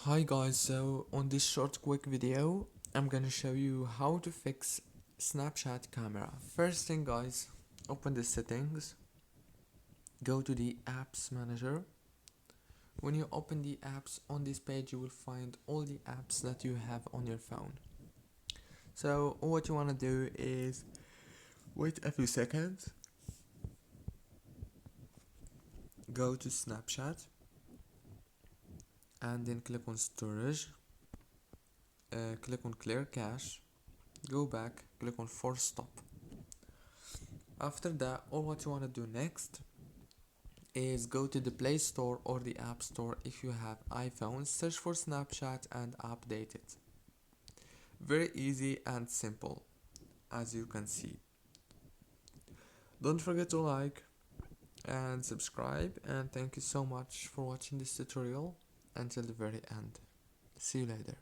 Hi guys, so on this short quick video I'm gonna show you how to fix Snapchat camera. First thing guys, open the settings, go to the apps manager. When you open the apps on this page you will find all the apps that you have on your phone. So what you want to do is wait a few seconds, go to Snapchat and then click on storage, click on clear cache, go back, click on force stop. After that, all what you want to do next is go to the Play Store or the App Store. If you have iPhone, search for Snapchat and update it. Very easy and simple, as you can see. Don't forget to like and subscribe, and thank you so much for watching this tutorial until the very end. See you later.